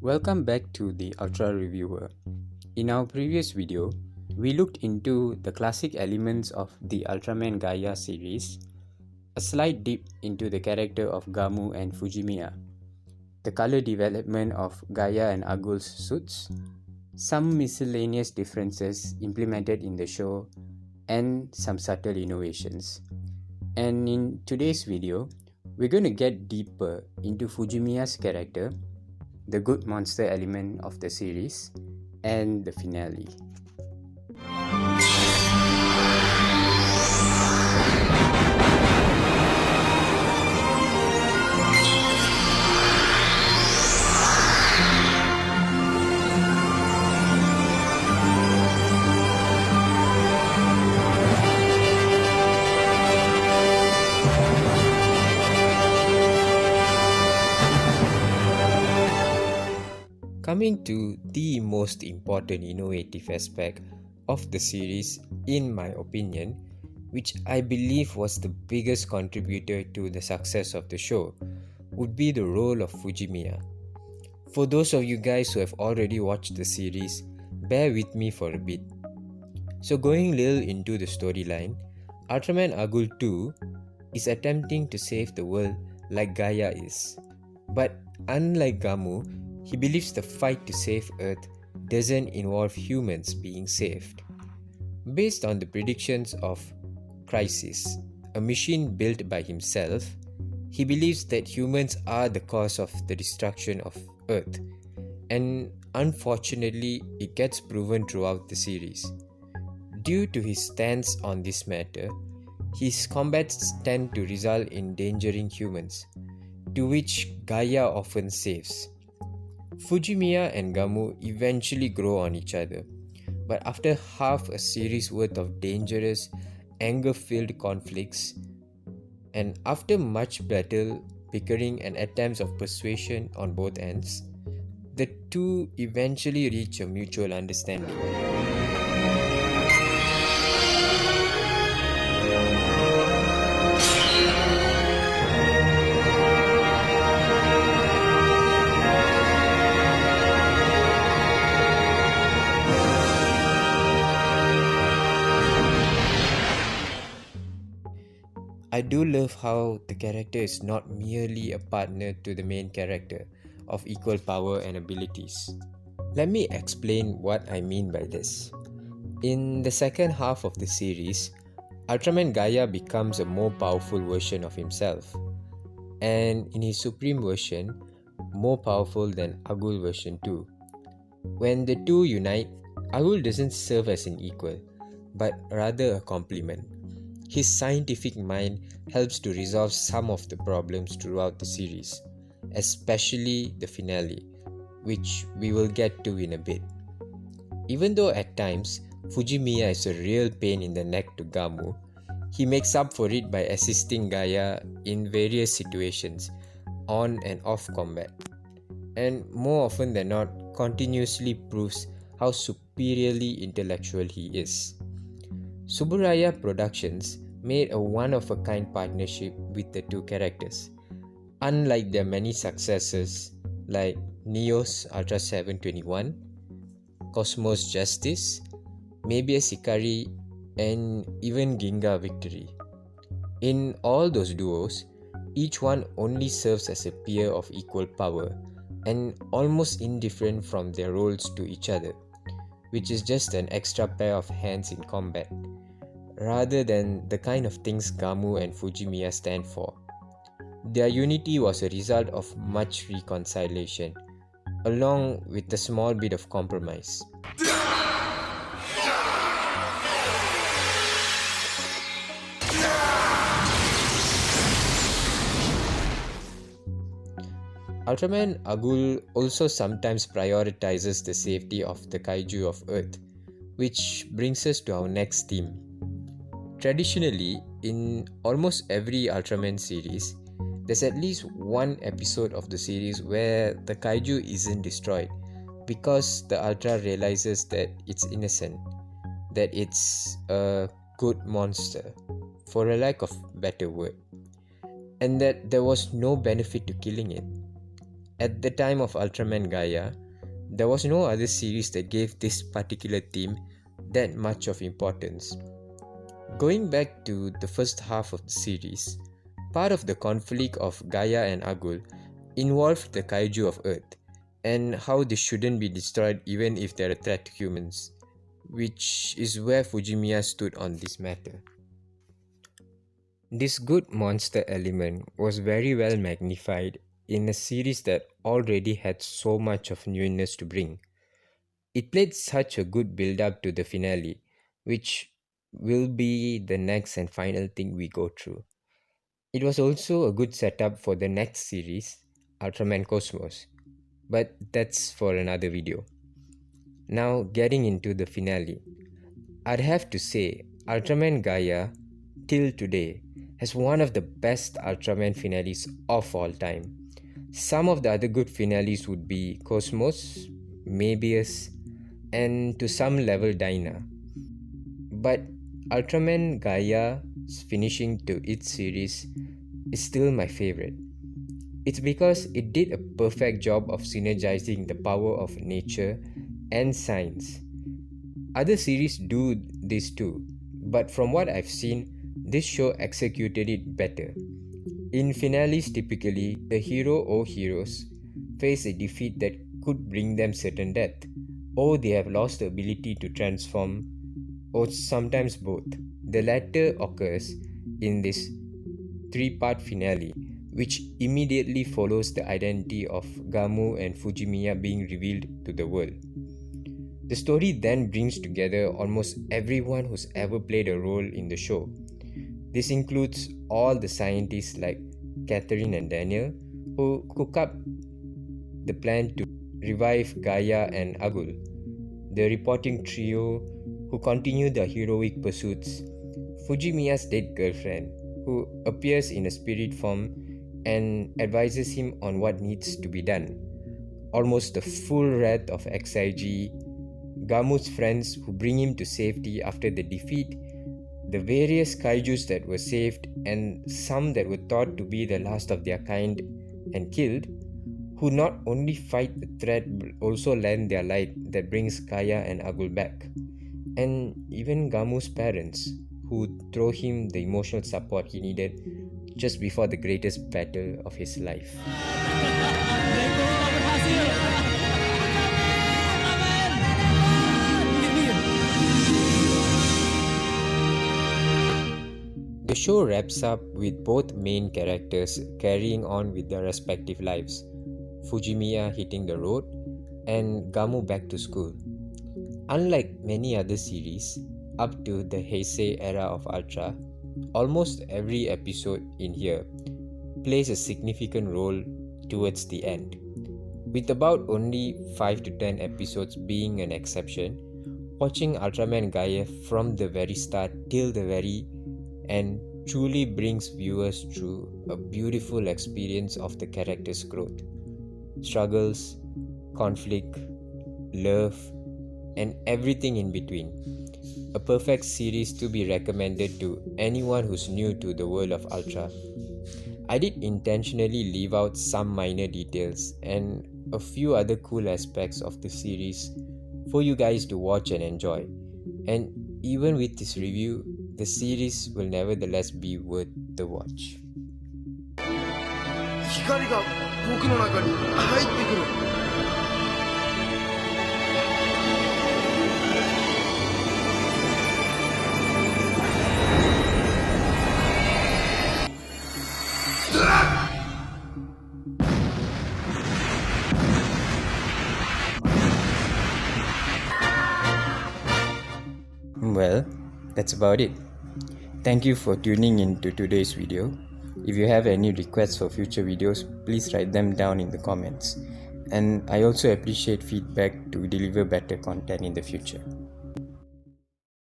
Welcome back to the Ultra Reviewer. In our previous video, we looked into the classic elements of the Ultraman Gaia series, a slight dip into the character of Gamu and Fuji Mia, the color development of Gaia and Agul's suits, some miscellaneous differences implemented in the show, and some subtle innovations. And in today's video, we're going to get deeper into Fujimiya's character, the good monster element of the series, and the finale. Coming to the most important innovative aspect of the series, in my opinion, which I believe was the biggest contributor to the success of the show, would be the role of Fuji Mia. For those of you guys who have already watched the series, bear with me for a bit. So going a little into the storyline, Ultraman Agul 2 is attempting to save the world like Gaia is. But unlike Gamu, he believes the fight to save Earth doesn't involve humans being saved. Based on the predictions of Crisis, a machine built by himself, he believes that humans are the cause of the destruction of Earth, and unfortunately, it gets proven throughout the series. Due to his stance on this matter, his combats tend to result in endangering humans, to which Gaia often saves. Fuji Mia and Gamu eventually grow on each other, but after half a series worth of dangerous, anger-filled conflicts, and after much battle, bickering and attempts of persuasion on both ends, the two eventually reach a mutual understanding. I do love how the character is not merely a partner to the main character of equal power and abilities. Let me explain what I mean by this. In the second half of the series, Ultraman Gaia becomes a more powerful version of himself, and in his supreme version, more powerful than Agul version 2. When the two unite, Agul doesn't serve as an equal, but rather a complement. His scientific mind helps to resolve some of the problems throughout the series, especially the finale, which we will get to in a bit. Even though at times Fuji Mia is a real pain in the neck to Gamu, he makes up for it by assisting Gaia in various situations, on and off combat, and more often than not continuously proves how superiorly intellectual he is. Tsuburaya Productions made a one-of-a-kind partnership with the two characters. Unlike their many successors like Neo's Ultra 721, Cosmos Justice, Mebius Ikari, and even Ginga Victory. In all those duos, each one only serves as a peer of equal power and almost indifferent from their roles to each other, which is just an extra pair of hands in combat, rather than the kind of things Gamu and Fuji Mia stand for. Their unity was a result of much reconciliation, along with a small bit of compromise. Ultraman Agul also sometimes prioritizes the safety of the kaiju of Earth, which brings us to our next theme. Traditionally, in almost every Ultraman series, there's at least one episode of the series where the kaiju isn't destroyed because the Ultra realizes that it's innocent, that it's a good monster, for a lack of better word, and that there was no benefit to killing it. At the time of Ultraman Gaia, there was no other series that gave this particular theme that much of importance. Going back to the first half of the series, part of the conflict of Gaia and Agul involved the kaiju of Earth and how they shouldn't be destroyed even if they're a threat to humans, which is where Fuji Mia stood on this matter. This good monster element was very well magnified in a series that already had so much of newness to bring. It played such a good build up to the finale, which will be the next and final thing we go through. It was also a good setup for the next series, Ultraman Cosmos, but that's for another video. Now getting into the finale, I'd have to say Ultraman Gaia till today has one of the best Ultraman finales of all time. Some of the other good finales would be Cosmos, Mabius, and to some level Dyna. But Ultraman Gaia's finishing to its series is still my favorite. It's because it did a perfect job of synergizing the power of nature and science. Other series do this too, but from what I've seen, this show executed it better. In finales, typically, the hero or heroes face a defeat that could bring them certain death, or they have lost the ability to transform, or sometimes both. The latter occurs in this three-part finale, which immediately follows the identity of Gamu and Fuji Mia being revealed to the world. The story then brings together almost everyone who's ever played a role in the show. This includes all the scientists like Catherine and Daniel, who cook up the plan to revive Gaia and Agul, the reporting trio who continue their heroic pursuits, Fuji Mia's dead girlfriend, who appears in a spirit form and advises him on what needs to be done, almost the full wrath of XIG, Gamu's friends who bring him to safety after the defeat, the various kaijus that were saved and some that were thought to be the last of their kind and killed, who not only fight the threat but also lend their light that brings Gaia and Agul back, and even Gamu's parents, who throw him the emotional support he needed just before the greatest battle of his life. The show wraps up with both main characters carrying on with their respective lives, Fuji Mia hitting the road and Gamu back to school. Unlike many other series, up to the Heisei era of Ultra, almost every episode in here plays a significant role towards the end, with about only 5 to 10 episodes being an exception. Watching Ultraman Gaia from the very start till the very end truly brings viewers through a beautiful experience of the character's growth, struggles, conflict, love, and everything in between. A perfect series to be recommended to anyone who's new to the world of Ultra. I did intentionally leave out some minor details and a few other cool aspects of the series for you guys to watch and enjoy. And even with this review, the series will nevertheless be worth the watch. 光が僕の中に入ってくる。Well, that's about it. Thank you for tuning in to today's video. If you have any requests for future videos, please write them down in the comments. And I also appreciate feedback to deliver better content in the future.